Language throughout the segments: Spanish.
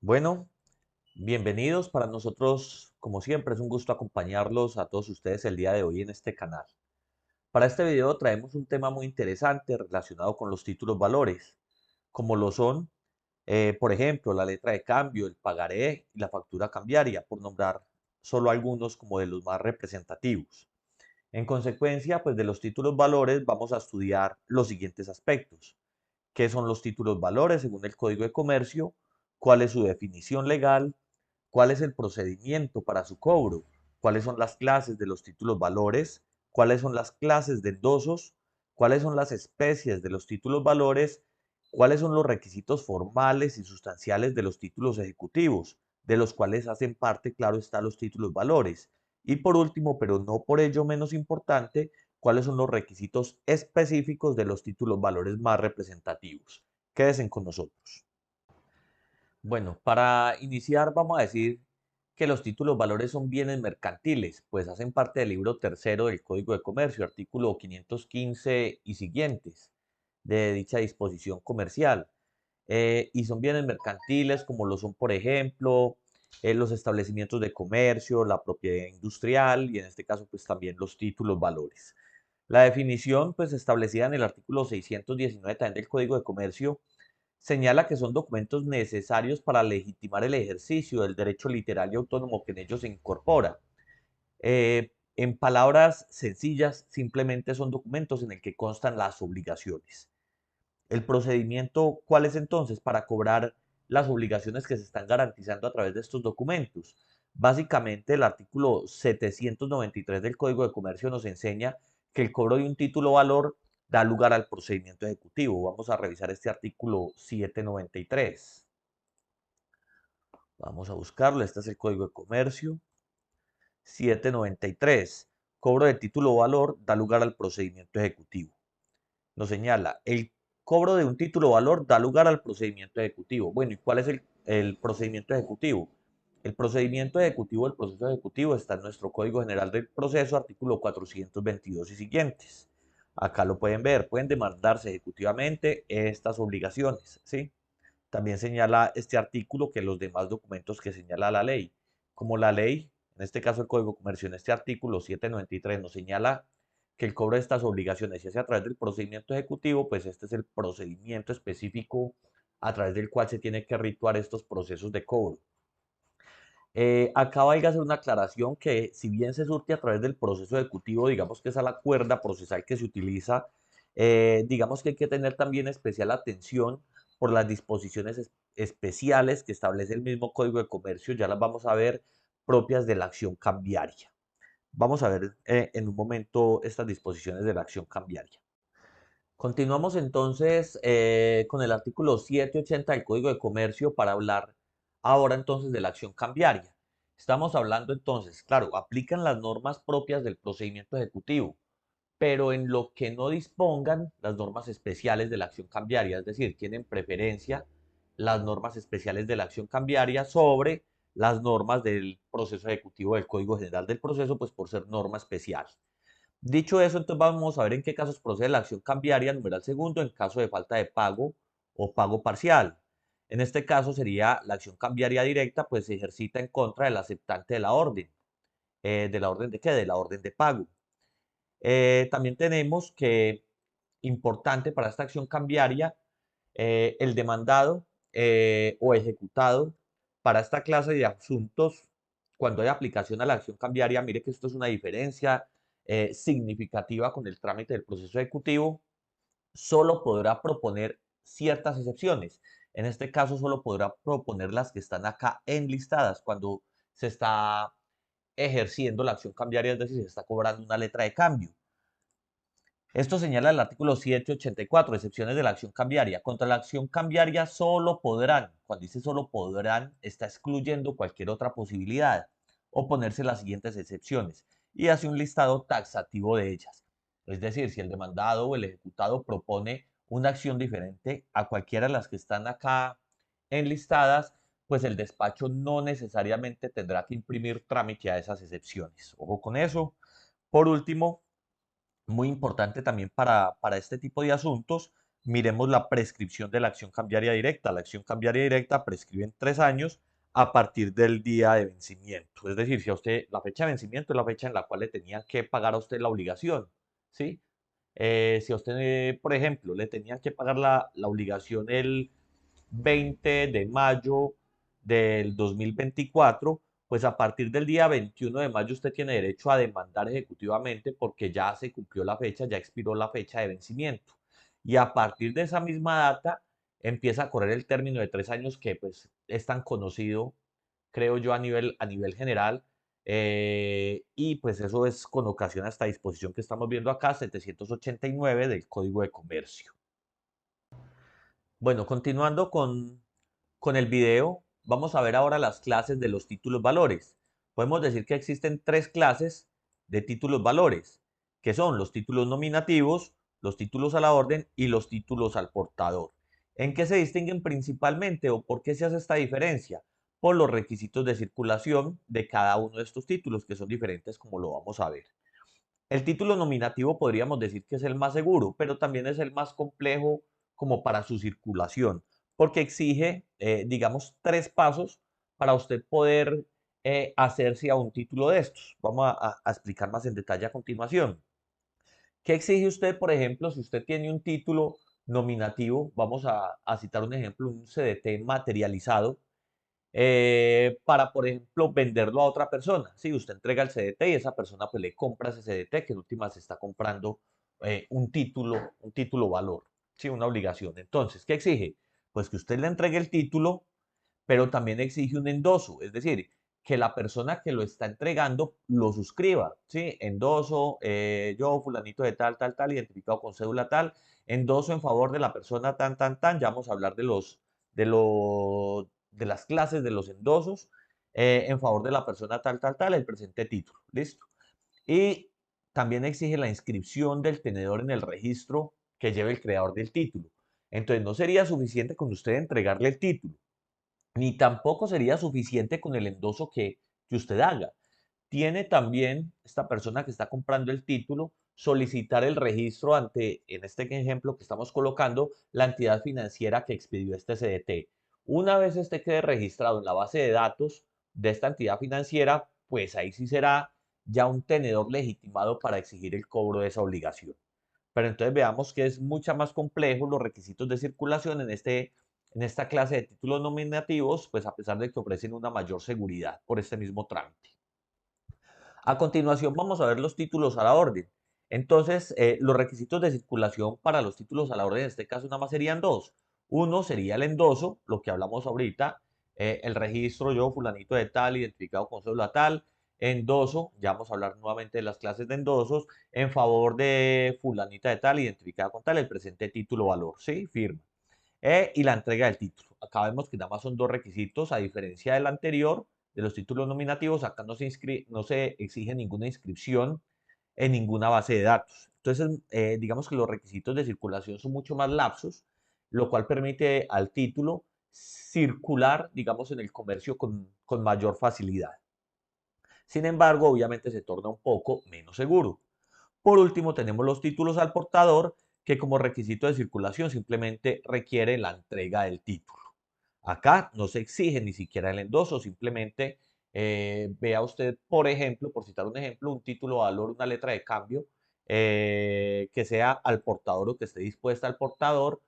Bueno, bienvenidos. Para nosotros, como siempre, es un gusto acompañarlos a todos ustedes el día de hoy en este canal. Para este video traemos un tema muy interesante relacionado con los títulos valores, como lo son, por ejemplo, la letra de cambio, el pagaré y la factura cambiaria, por nombrar solo algunos como de los más representativos. En consecuencia, pues de los títulos valores vamos a estudiar los siguientes aspectos. ¿Qué son los títulos valores según el Código de Comercio? ¿Cuál es su definición legal? ¿Cuál es el procedimiento para su cobro? ¿Cuáles son las clases de los títulos valores? ¿Cuáles son las clases de endosos? ¿Cuáles son las especies de los títulos valores? ¿Cuáles son los requisitos formales y sustanciales de los títulos ejecutivos, de los cuales hacen parte, claro está, los títulos valores? Y por último, pero no por ello menos importante, ¿cuáles son los requisitos específicos de los títulos valores más representativos? Quédense con nosotros. Bueno, para iniciar vamos a decir que los títulos valores son bienes mercantiles, pues hacen parte del libro tercero del Código de Comercio, artículo 515 y siguientes de dicha disposición comercial. Y son bienes mercantiles como lo son, por ejemplo, los establecimientos de comercio, la propiedad industrial y en este caso pues también los títulos valores. La definición pues establecida en el artículo 619 también del Código de Comercio señala que son documentos necesarios para legitimar el ejercicio del derecho literal y autónomo que en ellos se incorpora. En palabras sencillas, simplemente son documentos en el que constan las obligaciones. El procedimiento, ¿cuál es entonces para cobrar las obligaciones que se están garantizando a través de estos documentos? Básicamente, el artículo 793 del Código de Comercio nos enseña que el cobro de un título valor da lugar al procedimiento ejecutivo. Vamos a revisar este artículo 793. Vamos a buscarlo. Este es el Código de Comercio 793. Cobro de título valor da lugar al procedimiento ejecutivo. Nos señala, el cobro de un título valor da lugar al procedimiento ejecutivo. Bueno, ¿y cuál es el procedimiento ejecutivo? El procedimiento ejecutivo, el proceso ejecutivo está en nuestro Código General del Proceso, artículo 422 y siguientes. Acá lo pueden ver, pueden demandarse ejecutivamente estas obligaciones, ¿sí? También señala este artículo que los demás documentos que señala la ley, como la ley, en este caso el Código de Comercio, en este artículo 793 nos señala que el cobro de estas obligaciones se hace a través del procedimiento ejecutivo, pues este es el procedimiento específico a través del cual se tiene que rituar estos procesos de cobro. Acá valga hacer una aclaración que si bien se surte a través del proceso ejecutivo, digamos que esa es la cuerda procesal que se utiliza, digamos que hay que tener también especial atención por las disposiciones especiales que establece el mismo Código de Comercio, ya las vamos a ver, propias de la acción cambiaria. Vamos a ver en un momento estas disposiciones de la acción cambiaria. Continuamos entonces con el artículo 780 del Código de Comercio para hablar ahora entonces de la acción cambiaria. Estamos hablando entonces, claro, aplican las normas propias del procedimiento ejecutivo, pero en lo que no dispongan las normas especiales de la acción cambiaria, es decir, tienen preferencia las normas especiales de la acción cambiaria sobre las normas del proceso ejecutivo del Código General del Proceso, pues por ser norma especial. Dicho eso, entonces vamos a ver en qué casos procede la acción cambiaria, numeral segundo, en caso de falta de pago o pago parcial. En este caso sería la acción cambiaria directa, pues se ejercita en contra del aceptante de la orden. ¿De la orden de qué? De la orden de pago. También tenemos que, importante para esta acción cambiaria, el demandado o ejecutado para esta clase de asuntos, cuando hay aplicación a la acción cambiaria, mire que esto es una diferencia significativa con el trámite del proceso ejecutivo, solo podrá proponer ciertas excepciones. En este caso, solo podrá proponer las que están acá enlistadas cuando se está ejerciendo la acción cambiaria, es decir, se está cobrando una letra de cambio. Esto señala el artículo 784, excepciones de la acción cambiaria. Contra la acción cambiaria solo podrán, cuando dice solo podrán, está excluyendo cualquier otra posibilidad, oponerse las siguientes excepciones y hace un listado taxativo de ellas. Es decir, si el demandado o el ejecutado propone una acción diferente a cualquiera de las que están acá enlistadas, pues el despacho no necesariamente tendrá que imprimir trámite a esas excepciones. Ojo con eso. Por último, muy importante también para este tipo de asuntos, Miremos la prescripción de la acción cambiaria directa. La acción cambiaria directa prescribe en 3 años a partir del día de vencimiento. Es decir, si a usted la fecha de vencimiento es la fecha en la cual le tenían que pagar a usted la obligación, ¿sí? Si a usted, por ejemplo, le tenían que pagar la obligación el 20 de mayo del 2024, pues a partir del día 21 de mayo usted tiene derecho a demandar ejecutivamente porque ya se cumplió la fecha, ya expiró la fecha de vencimiento. Y a partir de esa misma data empieza a correr el término de 3 años que pues es tan conocido, creo yo, a nivel general. Y pues eso es con ocasión a esta disposición que estamos viendo acá, 789 del Código de Comercio. Bueno, continuando con el video, vamos a ver ahora las clases de los títulos valores. Podemos decir que existen 3 clases de títulos valores, que son los títulos nominativos, los títulos a la orden y los títulos al portador. ¿En qué se distinguen principalmente o por qué se hace esta diferencia? Por los requisitos de circulación de cada uno de estos títulos, que son diferentes como lo vamos a ver. El título nominativo podríamos decir que es el más seguro, pero también es el más complejo como para su circulación, porque exige, digamos, 3 pasos para usted poder hacerse a un título de estos. Vamos a explicar más en detalle a continuación. ¿Qué exige usted, por ejemplo, si usted tiene un título nominativo? Vamos a citar un ejemplo, un CDT materializado para, por ejemplo, venderlo a otra persona. Si usted entrega el CDT y esa persona pues le compra ese CDT, que en última se está comprando un título valor, ¿sí? Una obligación. Entonces, ¿qué exige? Pues que usted le entregue el título, pero también exige un endoso, es decir, que la persona que lo está entregando lo suscriba, ¿sí? Endoso, yo, fulanito de tal, tal, tal, identificado con cédula tal, endoso en favor de la persona tan, tan, tan, ya vamos a hablar de las clases de los endosos, en favor de la persona tal, tal, tal, el presente título, ¿listo? Y también exige la inscripción del tenedor en el registro que lleve el creador del título. Entonces, no sería suficiente con usted entregarle el título, ni tampoco sería suficiente con el endoso que usted haga. Tiene también esta persona que está comprando el título solicitar el registro ante, en este ejemplo que estamos colocando, la entidad financiera que expidió este CDT. Una vez este quede registrado en la base de datos de esta entidad financiera, pues ahí sí será ya un tenedor legitimado para exigir el cobro de esa obligación. Pero entonces veamos que es mucho más complejo los requisitos de circulación en esta clase de títulos nominativos, pues a pesar de que ofrecen una mayor seguridad por este mismo trámite. A continuación vamos a ver los títulos a la orden. Entonces, los requisitos de circulación para los títulos a la orden, en este caso nada más serían dos. Uno sería el endoso, lo que hablamos ahorita, el registro yo, fulanito de tal, identificado con cédula tal, endoso, ya vamos a hablar nuevamente de las clases de endosos, en favor de fulanita de tal, identificada con tal, el presente título valor, ¿sí? Firma. Y la entrega del título. Acá vemos que nada más son dos requisitos, a diferencia del anterior, de los títulos nominativos, acá no se exige ninguna inscripción en ninguna base de datos. Entonces, digamos que los requisitos de circulación son mucho más lapsos, lo cual permite al título circular, digamos, en el comercio con mayor facilidad. Sin embargo, obviamente se torna un poco menos seguro. Por último, tenemos los títulos al portador, que como requisito de circulación simplemente requiere la entrega del título. Acá no se exige ni siquiera el endoso, simplemente vea usted, por ejemplo, por citar un ejemplo, un título de valor, una letra de cambio, que sea al portador o que esté dispuesta al portador,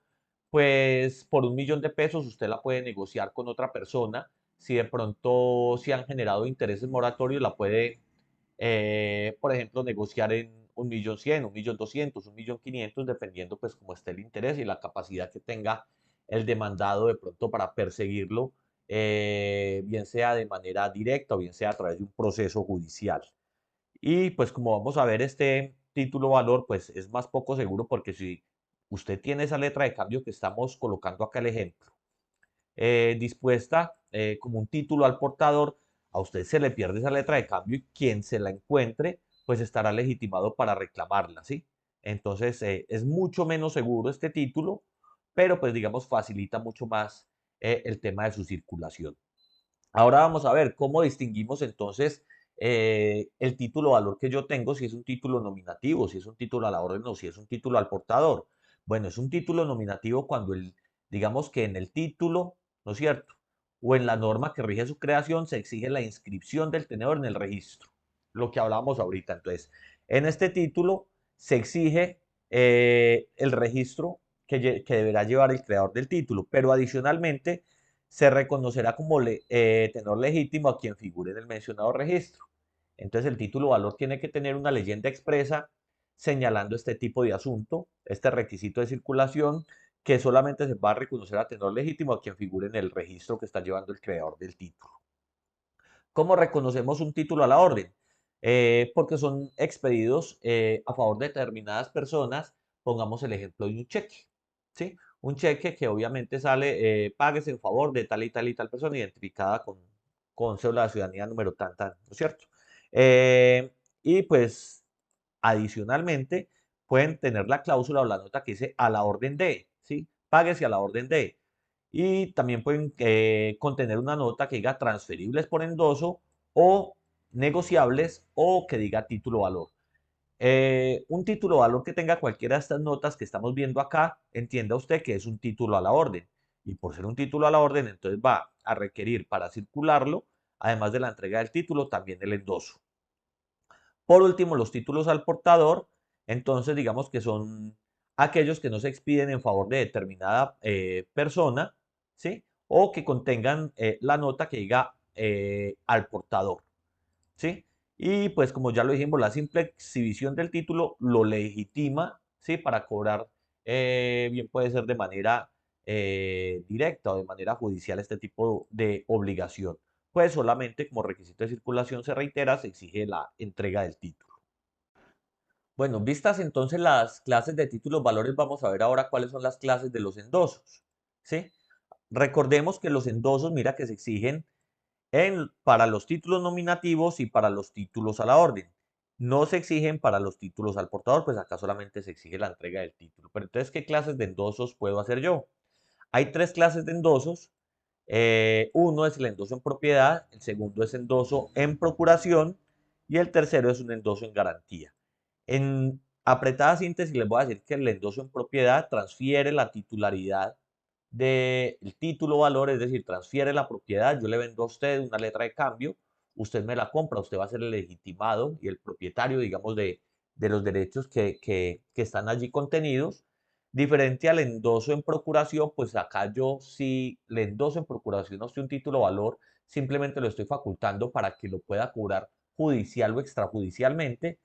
pues por 1.000.000 de pesos usted la puede negociar con otra persona. Si de pronto se han generado intereses moratorios, la puede, por ejemplo, negociar en 1.100.000, 1.200.000, 1.500.000, dependiendo pues cómo esté el interés y la capacidad que tenga el demandado de pronto para perseguirlo, bien sea de manera directa o bien sea a través de un proceso judicial. Y pues como vamos a ver, este título valor pues es más poco seguro porque si usted tiene esa letra de cambio que estamos colocando acá el ejemplo, dispuesta como un título al portador, a usted se le pierde esa letra de cambio y quien se la encuentre pues estará legitimado para reclamarla, ¿sí? Entonces es mucho menos seguro este título, pero pues digamos facilita mucho más el tema de su circulación. Ahora vamos a ver cómo distinguimos entonces el título valor que yo tengo, si es un título nominativo, si es un título a la orden o si es un título al portador. Bueno, es un título nominativo cuando digamos que en el título, ¿no es cierto? O en la norma que rige su creación se exige la inscripción del tenedor en el registro, lo que hablábamos ahorita. Entonces, en este título se exige el registro que deberá llevar el creador del título, pero adicionalmente se reconocerá como tenedor legítimo a quien figure en el mencionado registro. Entonces, el título valor tiene que tener una leyenda expresa señalando este tipo de asunto, este requisito de circulación, que solamente se va a reconocer a tenor legítimo a quien figure en el registro que está llevando el creador del título. ¿Cómo reconocemos un título a la orden? Porque son expedidos a favor de determinadas personas. Pongamos el ejemplo de un cheque, ¿sí? Un cheque que obviamente sale, páguese en favor de tal y tal persona identificada con cédula de ciudadanía número tan, ¿no es cierto? Y pues adicionalmente pueden tener la cláusula o la nota que dice a la orden de, ¿sí? Páguese a la orden de. Y también pueden contener una nota que diga transferibles por endoso o negociables o que diga título valor. Un título valor que tenga cualquiera de estas notas que estamos viendo acá, entienda usted que es un título a la orden. Y por ser un título a la orden, entonces va a requerir para circularlo, además de la entrega del título, también el endoso. Por último, los títulos al portador, entonces digamos que son aquellos que no se expiden en favor de determinada persona, ¿sí? O que contengan la nota que diga al portador, ¿sí? Y pues como ya lo dijimos, la simple exhibición del título lo legitima, ¿sí? Para cobrar, bien puede ser de manera directa o de manera judicial este tipo de obligación. Pues solamente como requisito de circulación se reitera, se exige la entrega del título. Bueno, vistas entonces las clases de títulos valores, vamos a ver ahora cuáles son las clases de los endosos, ¿sí? Recordemos que los endosos, mira que se exigen para los títulos nominativos y para los títulos a la orden. No se exigen para los títulos al portador, pues acá solamente se exige la entrega del título. Pero entonces, ¿qué clases de endosos puedo hacer yo? Hay tres clases de endosos. Uno es el endoso en propiedad, el segundo es endoso en procuración y el tercero es un endoso en garantía. En apretada síntesis les voy a decir que el endoso en propiedad transfiere la titularidad del título valor, es decir, transfiere la propiedad, yo le vendo a usted una letra de cambio, usted me la compra, usted va a ser el legitimado y el propietario, digamos, de los derechos que están allí contenidos. Diferente al endoso en procuración, pues acá yo si le endoso en procuración a usted un título valor, simplemente lo estoy facultando para que lo pueda cobrar judicial o extrajudicialmente,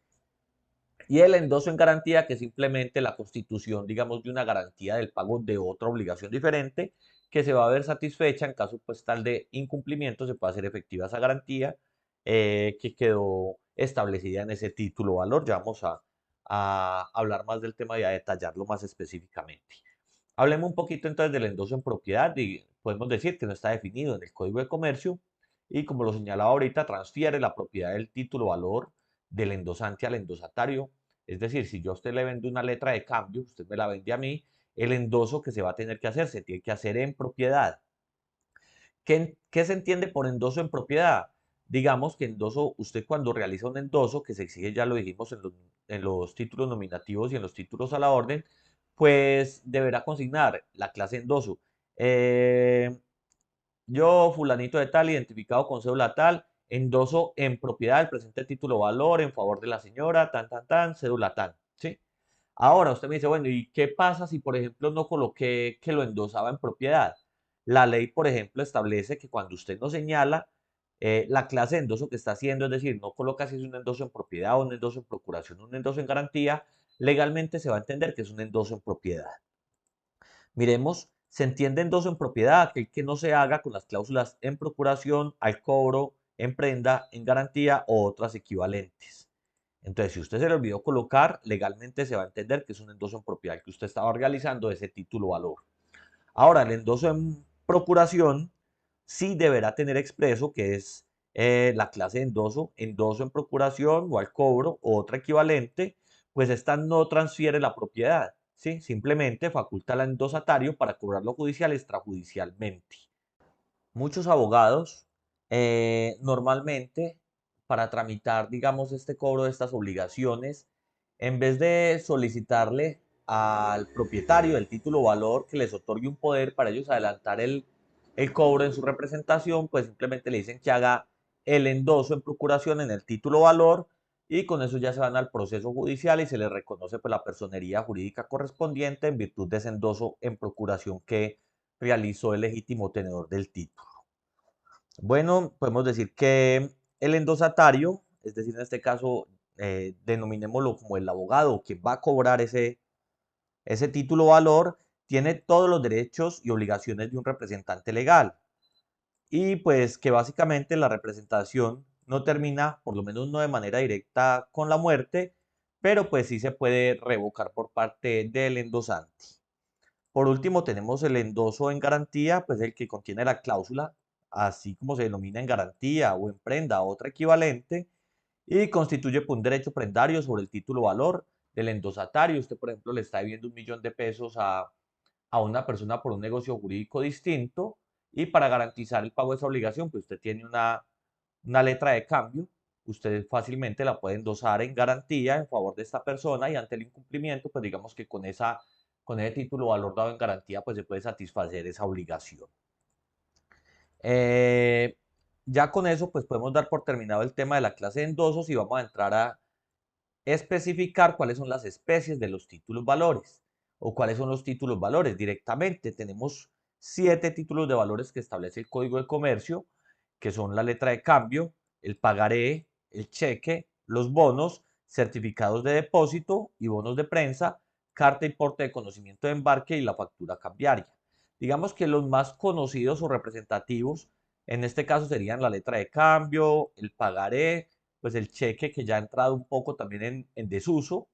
y el endoso en garantía, que es simplemente la constitución, digamos, de una garantía del pago de otra obligación diferente, que se va a ver satisfecha en caso pues tal de incumplimiento, se puede hacer efectiva esa garantía que quedó establecida en ese título valor. Ya vamos a hablar más del tema y a detallarlo más específicamente. Hablemos un poquito entonces del endoso en propiedad y podemos decir que no está definido en el Código de Comercio y como lo señalaba ahorita, transfiere la propiedad del título valor del endosante al endosatario. Es decir, si yo a usted le vendo una letra de cambio, usted me la vende a mí, el endoso que se va a tener que hacer se tiene que hacer en propiedad. ¿Qué se entiende por endoso en propiedad? Digamos que endoso, usted cuando realiza un endoso, que se exige, ya lo dijimos, en los títulos nominativos y en los títulos a la orden, pues deberá consignar la clase endoso. Eh, yo, fulanito de tal, identificado con cédula tal, endoso en propiedad el presente título valor en favor de la señora, cédula tan, ¿sí? Ahora usted me dice, bueno, ¿y qué pasa si, por ejemplo, no coloqué que lo endosaba en propiedad? La ley, por ejemplo, establece que cuando usted no señala la clase de endoso que está haciendo, es decir, no coloca si es un endoso en propiedad o un endoso en procuración, un endoso en garantía, legalmente se va a entender que es un endoso en propiedad. Miremos, se entiende endoso en propiedad aquel que no se haga con las cláusulas en procuración, al cobro, en prenda, en garantía o otras equivalentes. Entonces, si usted se le olvidó colocar, legalmente se va a entender que es un endoso en propiedad que usted estaba realizando ese título valor. Ahora, el endoso en procuración sí deberá tener expreso que es la clase de endoso, endoso en procuración o al cobro o otra equivalente, pues esta no transfiere la propiedad, ¿sí? Simplemente faculta al endosatario para cobrarlo judicial extrajudicialmente. Muchos abogados normalmente para tramitar, digamos, este cobro de estas obligaciones, en vez de solicitarle al propietario del título valor que les otorgue un poder para ellos adelantar el cobro en su representación, pues simplemente le dicen que haga el endoso en procuración en el título valor y con eso ya se van al proceso judicial y se les reconoce pues la personería jurídica correspondiente en virtud de ese endoso en procuración que realizó el legítimo tenedor del título. Bueno, podemos decir que el endosatario, es decir, en este caso, denominémoslo como el abogado que va a cobrar ese título valor, tiene todos los derechos y obligaciones de un representante legal. Y pues que básicamente la representación no termina, por lo menos no de manera directa, con la muerte, pero pues sí se puede revocar por parte del endosante. Por último, tenemos el endoso en garantía, pues el que contiene la cláusula, así como se denomina en garantía o en prenda, otra equivalente, y constituye pues, un derecho prendario sobre el título valor del endosatario. Usted, por ejemplo, le está debiendo 1.000.000 de pesos a una persona por un negocio jurídico distinto y para garantizar el pago de esa obligación, pues usted tiene una letra de cambio, usted fácilmente la puede endosar en garantía en favor de esta persona y ante el incumplimiento, pues digamos que con ese título valor dado en garantía, pues se puede satisfacer esa obligación. Eh, ya con eso, pues podemos dar por terminado el tema de la clase de endosos y vamos a entrar a especificar cuáles son las especies de los títulos valores o cuáles son los títulos valores. Directamente tenemos 7 títulos de valores que establece el Código de Comercio, que son la letra de cambio, el pagaré, el cheque, los bonos, certificados de depósito y bonos de prensa, carta y porte de conocimiento de embarque y la factura cambiaria. Digamos que los más conocidos o representativos en este caso serían la letra de cambio, el pagaré, pues el cheque que ya ha entrado un poco también en desuso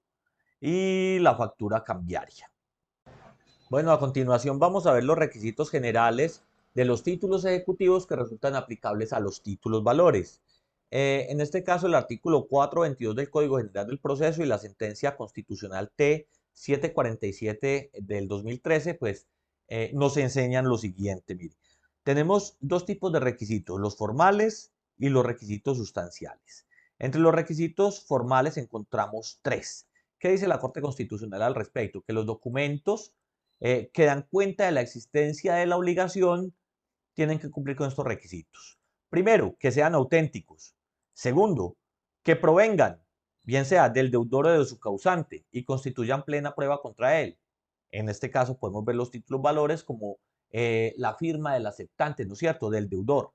y la factura cambiaria. Bueno, a continuación vamos a ver los requisitos generales de los títulos ejecutivos que resultan aplicables a los títulos valores. En este caso, el artículo 422 del Código General del Proceso y la sentencia constitucional T 747 del 2013, pues nos enseñan lo siguiente, mire. Tenemos dos tipos de requisitos, los formales y los requisitos sustanciales. Entre los requisitos formales encontramos tres. ¿Qué dice la Corte Constitucional al respecto? Que los documentos que dan cuenta de la existencia de la obligación tienen que cumplir con estos requisitos. Primero, que sean auténticos. Segundo, que provengan, bien sea del deudor o de su causante, y constituyan plena prueba contra él. En este caso podemos ver los títulos valores como la firma del aceptante, ¿no es cierto?, del deudor.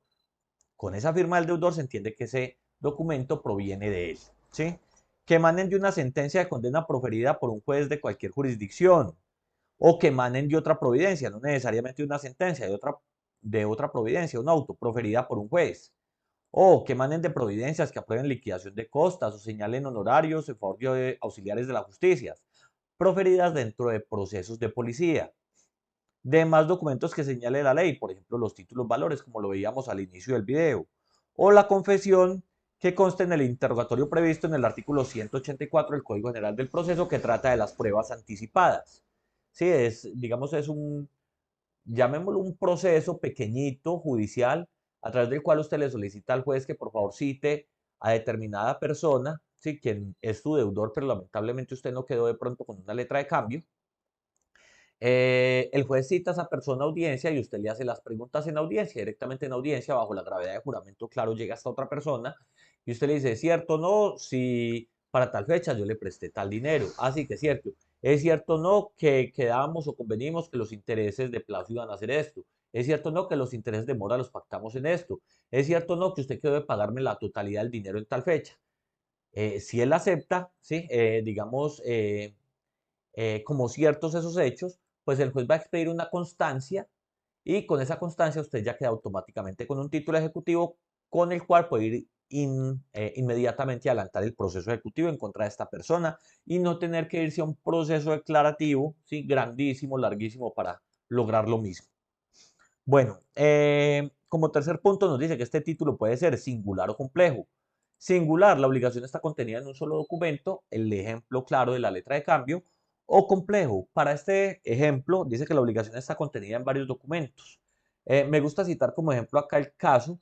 Con esa firma del deudor se entiende que ese documento proviene de él, ¿sí? Que emanen de una sentencia de condena proferida por un juez de cualquier jurisdicción, o que emanen de otra providencia, no necesariamente una sentencia, de otra providencia, un auto proferida por un juez, o que emanen de providencias que aprueben liquidación de costas o señalen honorarios en favor de auxiliares de la justicia, proferidas dentro de procesos de policía. Demás documentos que señale la ley, por ejemplo, los títulos valores, como lo veíamos al inicio del video, o la confesión que conste en el interrogatorio previsto en el artículo 184 del Código General del Proceso que trata de las pruebas anticipadas. Sí, digamos, es llamémoslo un proceso pequeñito, judicial, a través del cual usted le solicita al juez que por favor cite a determinada persona, sí, quien es su deudor, pero lamentablemente usted no quedó de pronto con una letra de cambio. El juez cita a esa persona a audiencia y usted le hace las preguntas en audiencia, directamente en audiencia, bajo la gravedad de juramento, claro, llega hasta otra persona y usted le dice, ¿es cierto o no? Si para tal fecha yo le presté tal dinero. Así que es cierto. ¿Es cierto o no que quedamos o convenimos que los intereses de plazo iban a hacer esto? ¿Es cierto o no que los intereses de mora los pactamos en esto? ¿Es cierto o no que usted quedó de pagarme la totalidad del dinero en tal fecha? Si él acepta, ¿sí? Digamos, como ciertos esos hechos, pues el juez va a expedir una constancia y con esa constancia usted ya queda automáticamente con un título ejecutivo con el cual puede ir inmediatamente a adelantar el proceso ejecutivo en contra de esta persona y no tener que irse a un proceso declarativo, ¿sí? Grandísimo, larguísimo para lograr lo mismo. Bueno, como tercer punto nos dice que este título puede ser singular o complejo. Singular, la obligación está contenida en un solo documento, el ejemplo claro de la letra de cambio, o complejo. Para este ejemplo, dice que la obligación está contenida en varios documentos. Me gusta citar como ejemplo acá el caso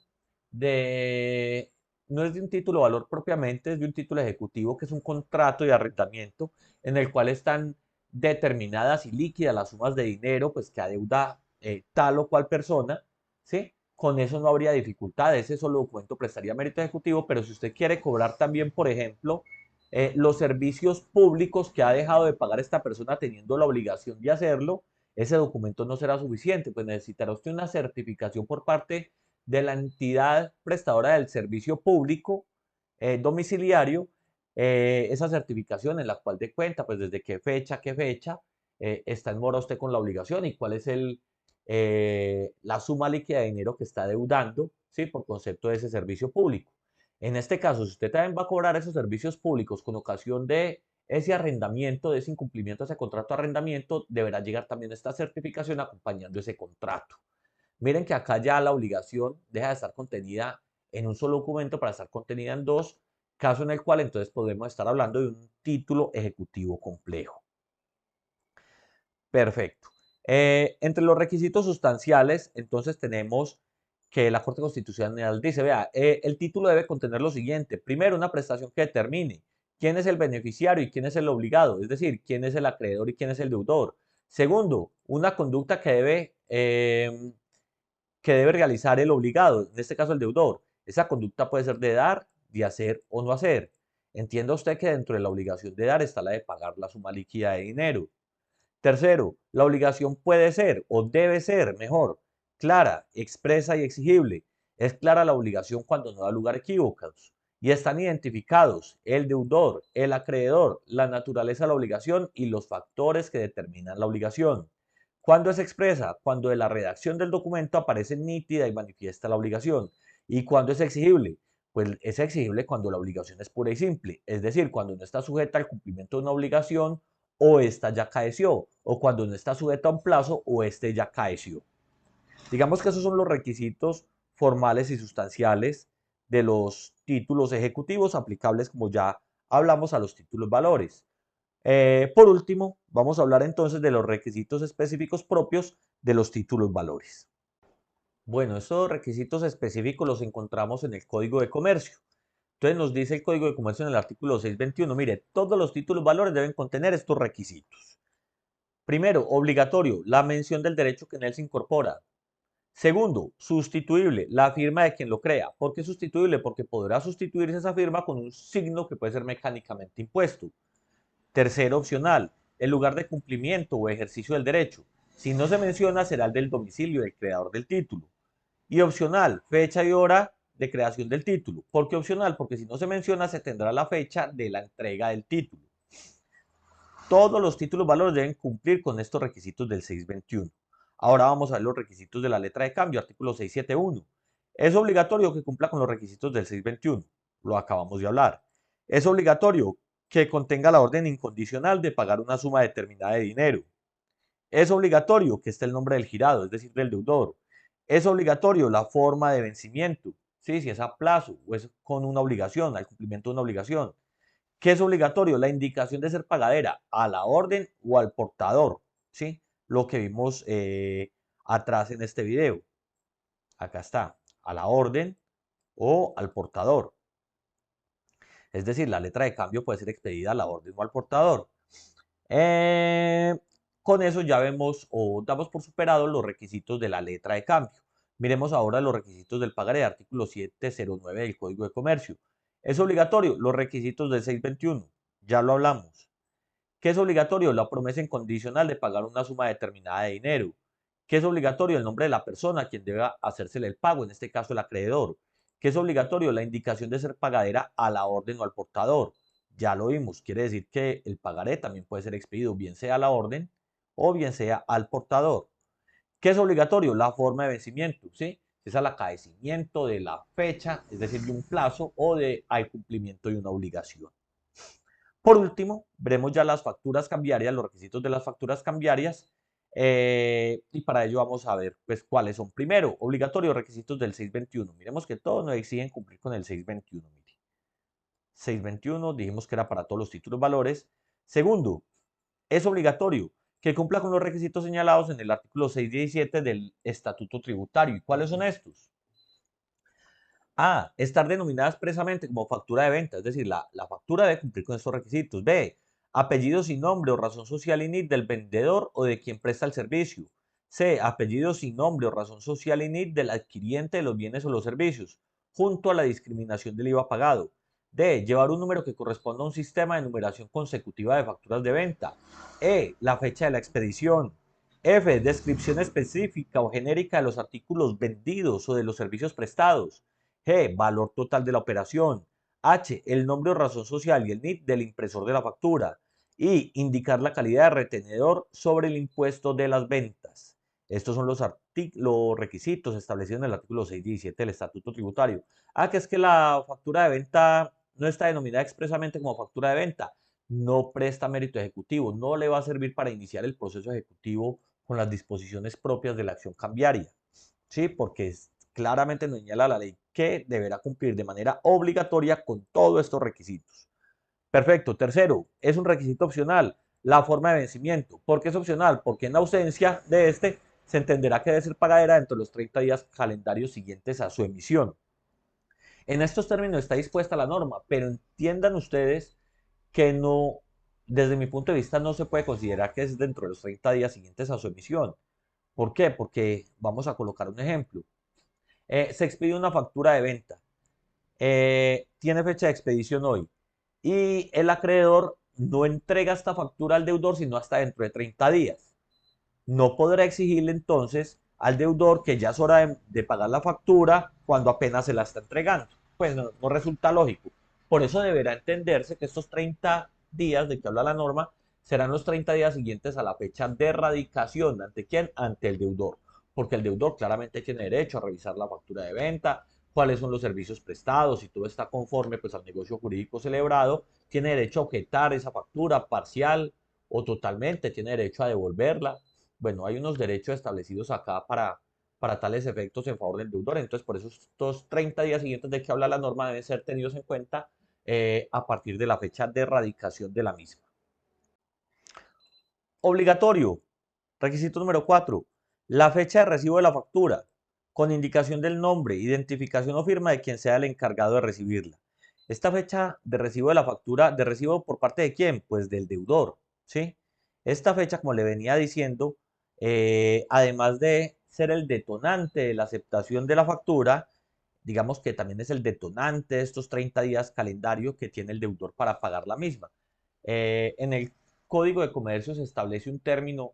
de, no es de un título de valor propiamente, es de un título ejecutivo que es un contrato de arrendamiento en el cual están determinadas y líquidas las sumas de dinero pues que adeuda tal o cual persona, ¿sí? Con eso no habría dificultad, ese solo documento prestaría mérito ejecutivo, pero si usted quiere cobrar también, por ejemplo, los servicios públicos que ha dejado de pagar esta persona teniendo la obligación de hacerlo, ese documento no será suficiente, pues necesitará usted una certificación por parte de la entidad prestadora del servicio público domiciliario, esa certificación en la cual de cuenta, pues desde qué fecha está en mora usted con la obligación y cuál es la suma líquida de dinero que está deudando, ¿sí? Por concepto de ese servicio público. En este caso, si usted también va a cobrar esos servicios públicos con ocasión de ese arrendamiento, de ese incumplimiento de ese contrato de arrendamiento, deberá llegar también esta certificación acompañando ese contrato. Miren que acá ya la obligación deja de estar contenida en un solo documento para estar contenida en dos, caso en el cual entonces podemos estar hablando de un título ejecutivo complejo. Perfecto. Entre los requisitos sustanciales, entonces tenemos que la Corte Constitucional dice, vea, el título debe contener lo siguiente. Primero, una prestación que determine quién es el beneficiario y quién es el obligado, es decir, quién es el acreedor y quién es el deudor. Segundo, una conducta que debe realizar el obligado, en este caso el deudor. Esa conducta puede ser de dar, de hacer o no hacer. Entienda usted que dentro de la obligación de dar está la de pagar la suma líquida de dinero. Tercero, la obligación puede ser o debe ser, mejor, clara, expresa y exigible. Es clara la obligación cuando no da lugar a equívocos y están identificados el deudor, el acreedor, la naturaleza de la obligación y los factores que determinan la obligación. ¿Cuándo es expresa? Cuando de la redacción del documento aparece nítida y manifiesta la obligación. ¿Y cuándo es exigible? Pues es exigible cuando la obligación es pura y simple, es decir, cuando no está sujeta al cumplimiento de una obligación o esta ya caeció, o cuando no está sujeta a un plazo o este ya caeció. Digamos que esos son los requisitos formales y sustanciales de los títulos ejecutivos aplicables, como ya hablamos, a los títulos valores. Por último, vamos a hablar entonces de los requisitos específicos propios de los títulos valores. Bueno, estos requisitos específicos los encontramos en el Código de Comercio. Entonces nos dice el Código de Comercio en el artículo 621, mire, todos los títulos valores deben contener estos requisitos. Primero, obligatorio, la mención del derecho que en él se incorpora. Segundo, sustituible, la firma de quien lo crea. ¿Por qué sustituible? Porque podrá sustituirse esa firma con un signo que puede ser mecánicamente impuesto. Tercero, opcional, el lugar de cumplimiento o ejercicio del derecho. Si no se menciona, será el del domicilio del creador del título. Y opcional, fecha y hora de creación del título. ¿Por qué opcional? Porque si no se menciona, se tendrá la fecha de la entrega del título. Todos los títulos valores deben cumplir con estos requisitos del 621. Ahora vamos a ver los requisitos de la letra de cambio, artículo 671. Es obligatorio que cumpla con los requisitos del 621. Lo acabamos de hablar. Es obligatorio que contenga la orden incondicional de pagar una suma determinada de dinero. Es obligatorio que esté el nombre del girado, es decir, del deudor. Es obligatorio la forma de vencimiento, ¿sí? Si es a plazo o es con una obligación, al cumplimiento de una obligación. ¿Qué es obligatorio? La indicación de ser pagadera a la orden o al portador, ¿sí? Lo que vimos atrás en este video. Acá está, a la orden o al portador. Es decir, la letra de cambio puede ser expedida a la orden o al portador. Eh, con eso ya vemos o damos por superados los requisitos de la letra de cambio. Miremos ahora los requisitos del pagaré, artículo 709 del Código de Comercio. Es obligatorio los requisitos del 621, ya lo hablamos. ¿Qué es obligatorio? La promesa incondicional de pagar una suma determinada de dinero. ¿Qué es obligatorio? El nombre de la persona a quien deba hacérsele el pago, en este caso el acreedor. ¿Qué es obligatorio? La indicación de ser pagadera a la orden o al portador. Ya lo vimos, quiere decir que el pagaré también puede ser expedido bien sea a la orden o bien sea al portador. ¿Qué es obligatorio? La forma de vencimiento, ¿sí? Es al acaecimiento de la fecha, es decir, de un plazo o al cumplimiento de una obligación. Por último, veremos ya las facturas cambiarias, los requisitos de las facturas cambiarias, y para ello vamos a ver pues cuáles son. Primero, obligatorios requisitos del 621. Miremos que todos nos exigen cumplir con el 621. Mire. 621 dijimos que era para todos los títulos valores. Segundo, es obligatorio que cumpla con los requisitos señalados en el artículo 617 del Estatuto Tributario. ¿Y cuáles son estos? A, estar denominada expresamente como factura de venta, es decir, la factura debe cumplir con estos requisitos. B, Apellido sin nombre o razón social y NID del vendedor o de quien presta el servicio. C. Apellido sin nombre o razón social y NID del adquiriente de los bienes o los servicios, junto a la discriminación del IVA pagado. D. Llevar un número que corresponda a un sistema de numeración consecutiva de facturas de venta. E. La fecha de la expedición. F. Descripción específica o genérica de los artículos vendidos o de los servicios prestados. G. Valor total de la operación. H. El nombre o razón social y el NID del impresor de la factura. Y indicar la calidad de retenedor sobre el impuesto de las ventas. Estos son los requisitos establecidos en el artículo 617 del Estatuto Tributario. Que es que la factura de venta no está denominada expresamente como factura de venta. No presta mérito ejecutivo, no le va a servir para iniciar el proceso ejecutivo con las disposiciones propias de la acción cambiaria. ¿Sí? Porque claramente nos señala la ley que deberá cumplir de manera obligatoria con todos estos requisitos. Perfecto. Tercero, es un requisito opcional, la forma de vencimiento. ¿Por qué es opcional? Porque en ausencia de este se entenderá que debe ser pagadera dentro de los 30 días calendarios siguientes a su emisión. En estos términos está dispuesta la norma, pero entiendan ustedes que no, desde mi punto de vista, no se puede considerar que es dentro de los 30 días siguientes a su emisión. ¿Por qué? Porque vamos a colocar un ejemplo. Se expide una factura de venta, tiene fecha de expedición hoy y el acreedor no entrega esta factura al deudor sino hasta dentro de 30 días. No podrá exigirle entonces al deudor que ya es hora de pagar la factura cuando apenas se la está entregando. Pues no resulta lógico. Por eso deberá entenderse que estos 30 días de que habla la norma serán los 30 días siguientes a la fecha de erradicación. ¿Ante quién? Ante el deudor. Porque el deudor claramente tiene derecho a revisar la factura de venta, cuáles son los servicios prestados, si todo está conforme pues al negocio jurídico celebrado, tiene derecho a objetar esa factura parcial o totalmente, tiene derecho a devolverla. Bueno, hay unos derechos establecidos acá para tales efectos en favor del deudor. Entonces, por eso estos 30 días siguientes de que habla la norma deben ser tenidos en cuenta a partir de la fecha de erradicación de la misma. Obligatorio. Requisito número 4. La fecha de recibo de la factura, con indicación del nombre, identificación o firma de quien sea el encargado de recibirla. Esta fecha de recibo de la factura, ¿de recibo por parte de quién? Pues del deudor, ¿sí? Esta fecha, como le venía diciendo, además de ser el detonante de la aceptación de la factura, digamos que también es el detonante de estos 30 días calendario que tiene el deudor para pagar la misma. En el Código de Comercio se establece un término,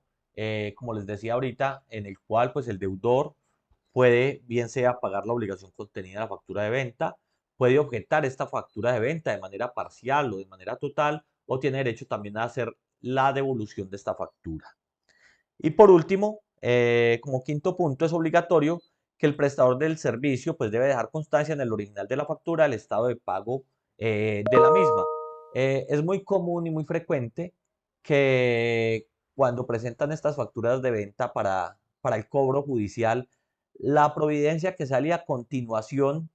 como les decía ahorita, en el cual pues el deudor puede, bien sea pagar la obligación contenida en la factura de venta, puede objetar esta factura de venta de manera parcial o de manera total, o tiene derecho también a hacer la devolución de esta factura. Y por último, como quinto punto, es obligatorio que el prestador del servicio pues debe dejar constancia en el original de la factura el estado de pago de la misma. Es muy común y muy frecuente que cuando presentan estas facturas de venta para el cobro judicial, la providencia que sale a continuación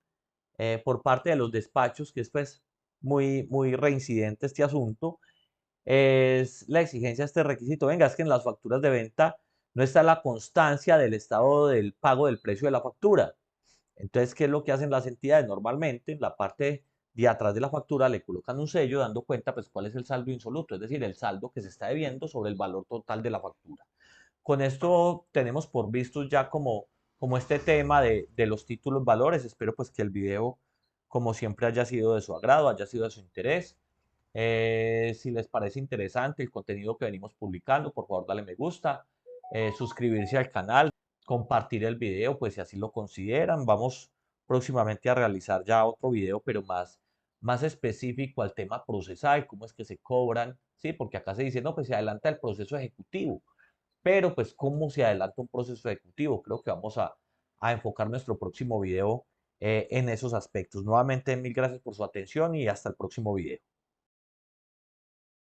por parte de los despachos, que es pues muy reincidente este asunto, es la exigencia de este requisito. Venga, es que en las facturas de venta no está la constancia del estado del pago del precio de la factura. Entonces, ¿qué es lo que hacen las entidades? Normalmente, en la parte de atrás de la factura le colocan un sello dando cuenta, pues, cuál es el saldo insoluto, es decir, el saldo que se está debiendo sobre el valor total de la factura. Con esto tenemos por vistos ya como este tema de los títulos valores. Espero pues que el video, como siempre, haya sido de su agrado, haya sido de su interés. Si les parece interesante el contenido que venimos publicando, por favor dale me gusta, suscribirse al canal, compartir el video, pues si así lo consideran. Vamos próximamente a realizar ya otro video, pero más específico al tema procesal, cómo es que se cobran, ¿sí? Porque acá se dice, no, pues se adelanta el proceso ejecutivo, pero pues cómo se adelanta un proceso ejecutivo. Creo que vamos a enfocar nuestro próximo video en esos aspectos. Nuevamente, mil gracias por su atención y hasta el próximo video.